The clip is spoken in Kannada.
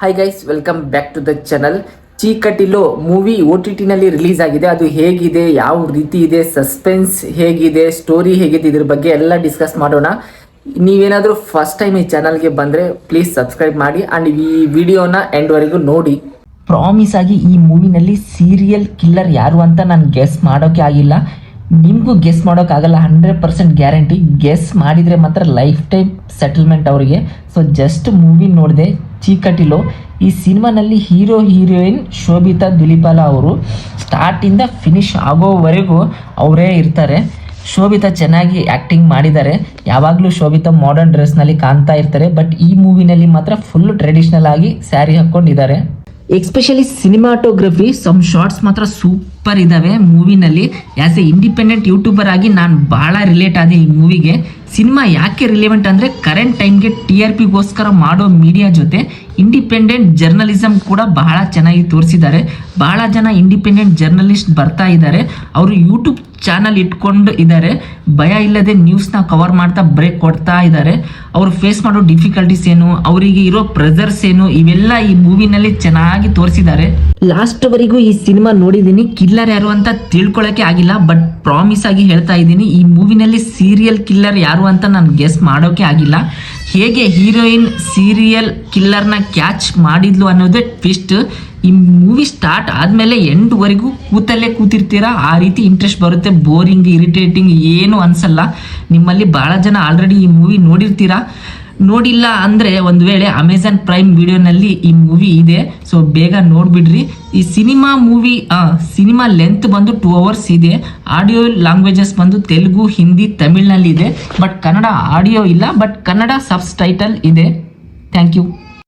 Hi guys, welcome back to the channel. Cheekatilo movie OTT ನಲ್ಲಿ ರಿಲೀಸ್ ಆಗಿದೆ. ಅದು ಹೇಗಿದೆ, ಯಾವ ರೀತಿ ಇದೆ, ಸಸ್ಪೆನ್ಸ್ ಹೇಗಿದೆ, ಸ್ಟೋರಿ ಹೇಗಿದೆ, ಇದ್ರ ಬಗ್ಗೆ ಎಲ್ಲ ಡಿಸ್ಕಸ್ ಮಾಡೋಣ. ನೀವೇನಾದರೂ ಫಸ್ಟ್ ಟೈಮ್ ಈ ಚಾನಲ್ಗೆ ಬಂದರೆ ಪ್ಲೀಸ್ ಸಬ್ಸ್ಕ್ರೈಬ್ ಮಾಡಿ ಆ್ಯಂಡ್ ಈ ವಿಡಿಯೋನ ಎಂಡ್ವರೆಗೂ ನೋಡಿ. ಪ್ರಾಮಿಸ್ ಆಗಿ ಈ ಮೂವಿನಲ್ಲಿ ಸೀರಿಯಲ್ ಕಿಲ್ಲರ್ ಯಾರು ಅಂತ ನಾನು ಗೆಸ್ ಮಾಡೋಕ್ಕೆ ಆಗಿಲ್ಲ. ನಿಮಗೂ ಗೆಸ್ ಮಾಡೋಕ್ಕಾಗಲ್ಲ, 100% ಗ್ಯಾರಂಟಿ. ಗೆಸ್ ಮಾಡಿದರೆ ಮಾತ್ರ ಲೈಫ್ ಟೈಮ್ ಸೆಟಲ್ಮೆಂಟ್ ಅವರಿಗೆ. ಸೊ ಜಸ್ಟ್ ಮೂವಿ ನೋಡಿದೆ, ಚೀಕಟಿಲೋ. ಈ ಸಿನಿಮಾನಲ್ಲಿ ಹೀರೋ ಹೀರೋಯಿನ್ ಶೋಭಿತಾ ದುಲಿಪಾಲ ಅವರು ಸ್ಟಾರ್ಟಿಂದ ಫಿನಿಶ್ ಆಗೋವರೆಗೂ ಅವರೇ ಇರ್ತಾರೆ. ಶೋಭಿತಾ ಚೆನ್ನಾಗಿ ಆ್ಯಕ್ಟಿಂಗ್ ಮಾಡಿದ್ದಾರೆ. ಯಾವಾಗಲೂ ಶೋಭಿತಾ ಮಾಡರ್ನ್ ಡ್ರೆಸ್ನಲ್ಲಿ ಕಾಣ್ತಾ ಇರ್ತಾರೆ. ಬಟ್ ಈ ಮೂವಿನಲ್ಲಿ ಮಾತ್ರ ಫುಲ್ ಟ್ರೆಡಿಷ್ನಲ್ ಆಗಿ ಸ್ಯಾರಿ ಹಾಕ್ಕೊಂಡಿದ್ದಾರೆ. ಎಸ್ಪೆಷಲಿ ಸಿನಿಮಾಟೋಗ್ರಫಿ ಸಮ್ ಶಾರ್ಟ್ಸ್ ಮಾತ್ರ ಸೂಪರ್ ಇದ್ದಾವೆ ಮೂವಿನಲ್ಲಿ. ಆ್ಯಸ್ ಎ ಇಂಡಿಪೆಂಡೆಂಟ್ ಯೂಟ್ಯೂಬರ್ ಆಗಿ ನಾನು ಭಾಳ ರಿಲೇಟ್ ಆದೆ ಈ ಮೂವಿಗೆ. ಸಿನಿಮಾ ಯಾಕೆ ರಿಲೆವೆಂಟ್ ಅಂದರೆ ಕರೆಂಟ್ ಟೈಮ್ಗೆ TRPಗೋಸ್ಕರ ಮಾಡೋ ಮೀಡಿಯಾ ಜೊತೆ ಇಂಡಿಪೆಂಡೆಂಟ್ ಜರ್ನಲಿಸಮ್ ಕೂಡ ಬಹಳ ಚೆನ್ನಾಗಿ ತೋರಿಸಿದ್ದಾರೆ. ಬಹಳ ಜನ ಇಂಡಿಪೆಂಡೆಂಟ್ ಜರ್ನಲಿಸ್ಟ್ ಬರ್ತಾ ಇದ್ದಾರೆ. ಅವರು ಯೂಟ್ಯೂಬ್ ಚಾನಲ್ ಇಟ್ಕೊಂಡು ಇದ್ದಾರೆ. ಭಯ ಇಲ್ಲದೆ ನ್ಯೂಸ್ನ ಕವರ್ ಮಾಡ್ತಾ ಬ್ರೇಕ್ ಕೊಡ್ತಾ ಇದ್ದಾರೆ. ಅವರು ಫೇಸ್ ಮಾಡೋ ಡಿಫಿಕಲ್ಟೀಸ್ ಏನು, ಅವರಿಗೆ ಇರೋ ಪ್ರೆಸರ್ಸ್ ಏನು, ಇವೆಲ್ಲ ಈ ಮೂವಿನಲ್ಲಿ ಚೆನ್ನಾಗಿ ತೋರಿಸಿದ್ದಾರೆ. ಲಾಸ್ಟ್ವರೆಗೂ ಈ ಸಿನಿಮಾ ನೋಡಿದ್ದೀನಿ. ಕಿಲ್ಲರ್ ಯಾರು ಅಂತ ತಿಳ್ಕೊಳ್ಳೋಕೆ ಆಗಿಲ್ಲ. ಬಟ್ ಪ್ರಾಮಿಸ್ ಆಗಿ ಹೇಳ್ತಾ ಇದ್ದೀನಿ, ಈ ಮೂವಿನಲ್ಲಿ ಸೀರಿಯಲ್ ಕಿಲ್ಲರ್ ಯಾರು ಅಂತ ನಾನು ಗೆಸ್ ಮಾಡೋಕೆ ಆಗಿಲ್ಲ. ಹೇಗೆ ಹೀರೋಯಿನ್ ಸೀರಿಯಲ್ ಕಿಲ್ಲರ್ನ ಕ್ಯಾಚ್ ಮಾಡಿದ್ಲು ಅನ್ನೋದೇ ಟ್ವಿಸ್ಟ್. ಈ ಮೂವಿ ಸ್ಟಾರ್ಟ್ ಆದಮೇಲೆ ಎಂಡ್ವರೆಗೂ ಕೂತಲ್ಲೇ ಕೂತಿರ್ತೀರಾ. ಆ ರೀತಿ ಇಂಟ್ರೆಸ್ಟ್ ಬರುತ್ತೆ. ಬೋರಿಂಗ್, ಇರಿಟೇಟಿಂಗ್ ಏನೂ ಅನಿಸಲ್ಲ. ನಿಮ್ಮಲ್ಲಿ ಭಾಳ ಜನ ಆಲ್ರೆಡಿ ಈ ಮೂವಿ ನೋಡಿರ್ತೀರಾ. ನೋಡಿಲ್ಲ ಅಂದರೆ ಒಂದು ವೇಳೆ ಅಮೆಝಾನ್ ಪ್ರೈಮ್ ವಿಡಿಯೋನಲ್ಲಿ ಈ ಮೂವಿ ಇದೆ. ಸೊ ಬೇಗ ನೋಡಿಬಿಡ್ರಿ. ಈ ಸಿನಿಮಾ ಲೆಂತ್ ಬಂದು 2 hours ಇದೆ. ಆಡಿಯೋ ಲ್ಯಾಂಗ್ವೇಜಸ್ ಬಂದು ತೆಲುಗು, ಹಿಂದಿ, ತಮಿಳ್ನಲ್ಲಿ ಇದೆ. ಬಟ್ ಕನ್ನಡ ಆಡಿಯೋ ಇಲ್ಲ. ಬಟ್ ಕನ್ನಡ ಸಬ್ಟೈಟಲ್ ಇದೆ. Thank you.